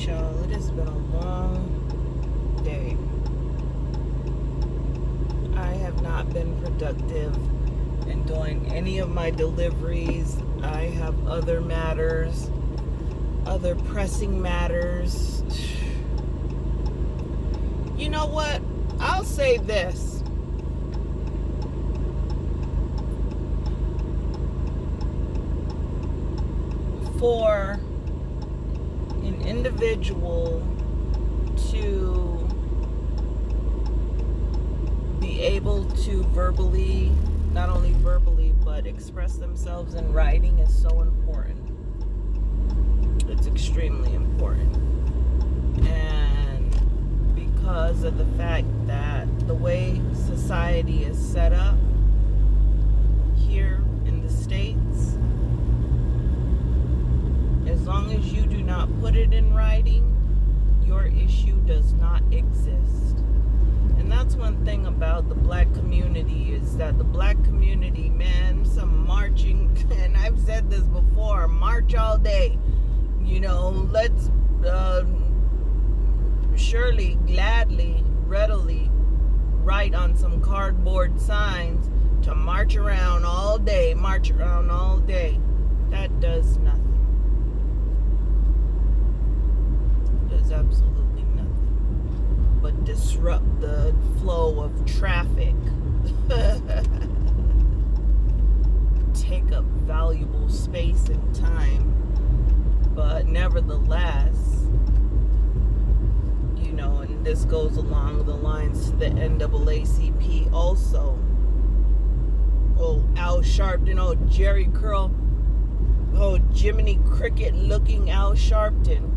y'all, it has been a long day. I have not been productive in doing any of my deliveries. I have other matters, other pressing matters. You know what? I'll say this. For an individual to be able to verbally, not only verbally, but express themselves in writing is so important. It's extremely important. And because of the fact that the way society is set up here in the States, as long as you do not put it in writing, your issue does not exist. And that's one thing about the black community, is that the black community, man, some marching, and I've said this before, march all day. You know, let's surely, gladly, readily write on some cardboard signs to march around all day, That does nothing. Does absolutely nothing but disrupt the flow of traffic. Take up valuable space and time. But nevertheless, you know, and this goes along the lines to the NAACP also. Oh, Al Sharpton, oh, Jerry Curl, oh, Jiminy Cricket looking Al Sharpton.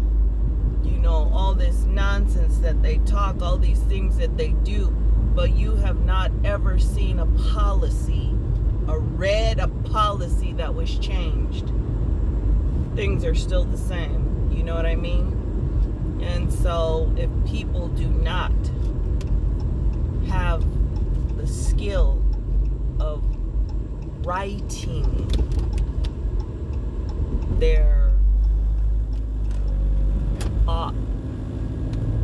You know, all this nonsense that they talk, all these things that they do, but you have not ever seen a policy, a policy that was changed. Things are still the same, you know what I mean? And so if people do not have the skill of writing their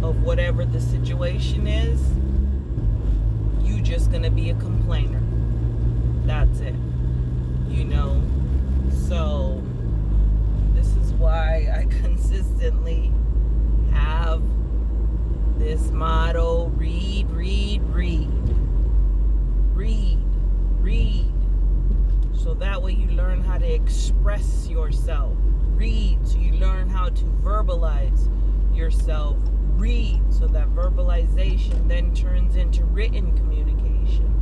of whatever the situation is, you just gonna be a complainer. That's it. You know? So this is why I consistently have this motto: read. So that way you learn how to express yourself. Read so you learn how to verbalize yourself. Read so that verbalization then turns into written communication.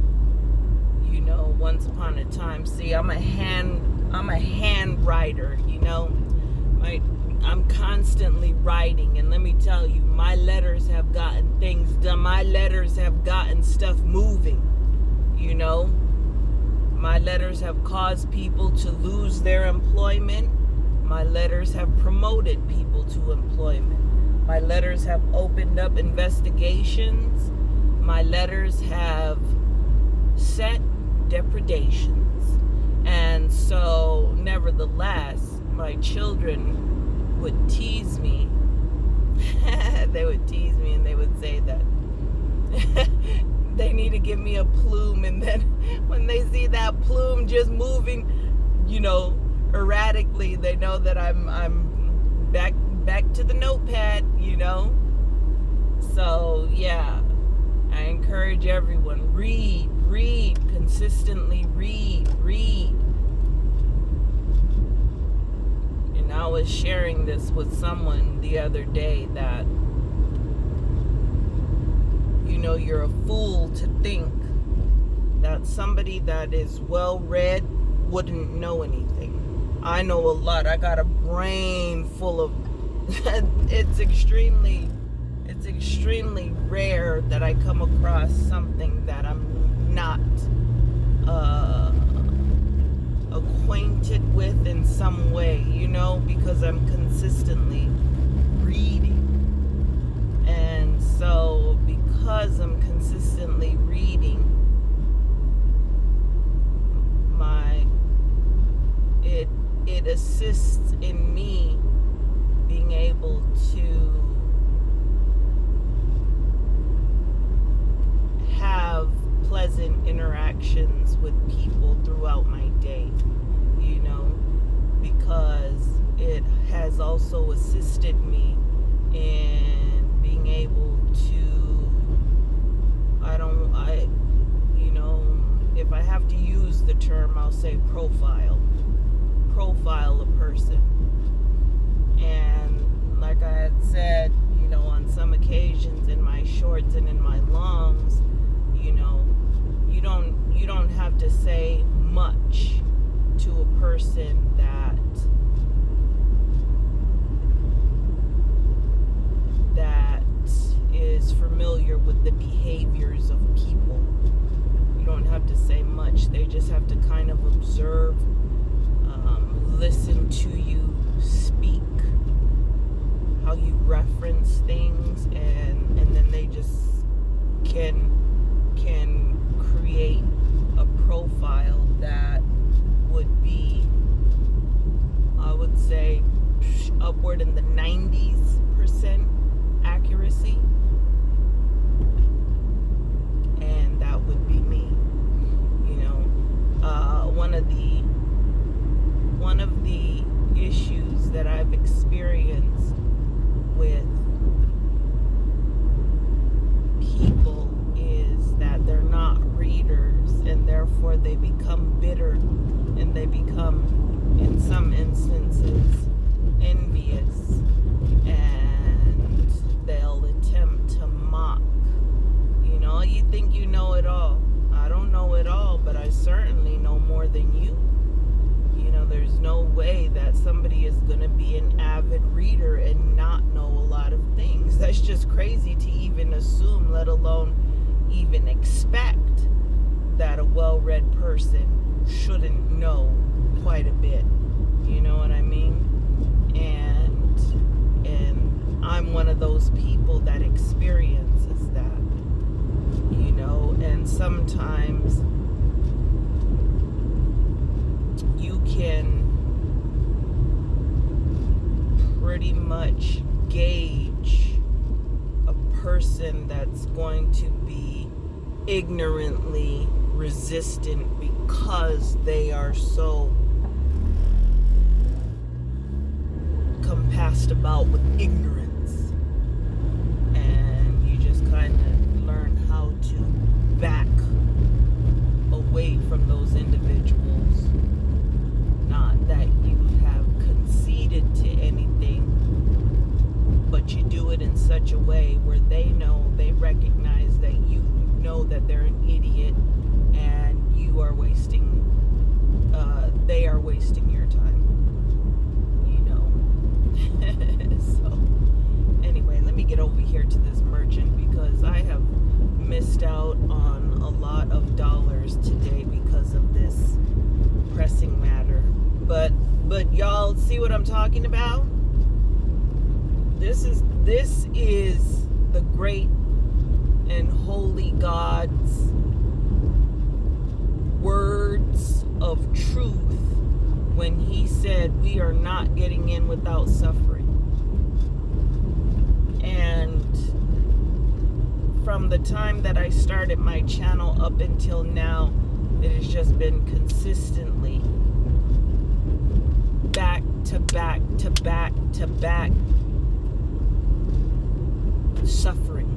You know, once upon a time, see, I'm a hand writer, you know. I'm constantly writing, and let me tell you, my letters have gotten things done. My letters have gotten stuff moving, you know. My letters have caused people to lose their employment. My letters have promoted people to employment. My letters have opened up investigations. My letters have set depredations. And so, nevertheless, my children would tease me. They would tease me and they would say that they need to give me a plume. And then when they see that plume just moving, you know, erratically, they know that I'm back to the notepad, you know. So yeah, I encourage everyone, read consistently, read. And I was sharing this with someone the other day that, you know, you're a fool to think that somebody that is well read wouldn't know anything. I know a lot. I got a brain full of it's extremely rare that I come across something that I'm not acquainted with in some way, you know, because I'm consistently reading. And so because I'm consistently reading, it assists in me being able to has also assisted me in being able to, if I have to use the term, I'll say profile a person. And like I had said, on some occasions in my shorts and in my longs, you don't have to say much to a person that is familiar with the behaviors of people. You don't have to say much. They just have to kind of observe, listen to you speak, how you reference things, and then they just can create a profile that would be, I would say, upward in the 90% accuracy, and that would be me. One of the issues that I've experienced with people is that they're not readers, and therefore they become bitter, and they become, in some instances, envious, and they'll attempt to mock. You think you know it all. I don't know it all, but I certainly know more than you. There's no way that somebody is going to be an avid reader and not know a lot of things. That's just crazy to even assume, let alone even expect that a well-read person shouldn't know quite a bit. You know what I mean? And I'm one of those people that experiences that. And sometimes you can pretty much gauge a person that's going to be ignorantly resistant because they are so compassed about with ignorance. And you just kind of learn how to back away from those individuals. Not that you have conceded to anything, but you do it in such a way where they recognize that you know that they're an idiot, and they are wasting your time. So anyway, let me get over here to this merchant, because I have missed out on a lot of dollars today because of this pressing matter. But y'all see what I'm talking about? This is the great and holy God's words of truth when he said we are not getting in without suffering. And from the time that I started my channel up until now, it has just been consistently back to back to back to back suffering.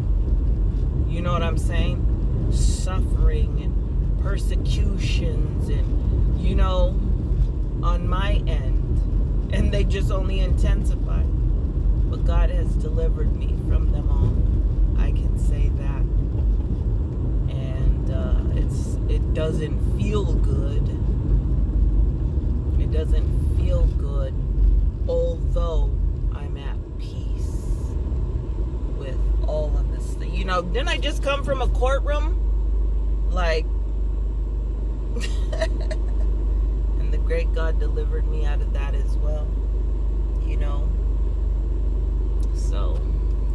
You know what I'm saying? Suffering and persecutions, and on my end, and they just only intensify. But God has delivered me from them all. I can say that. And it doesn't feel good. It doesn't feel good, although I'm at peace with all of this thing. Didn't I just come from a courtroom? And the great God delivered me out of that as well. So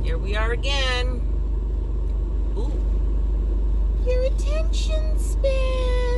here we are again. Ooh, your attention span.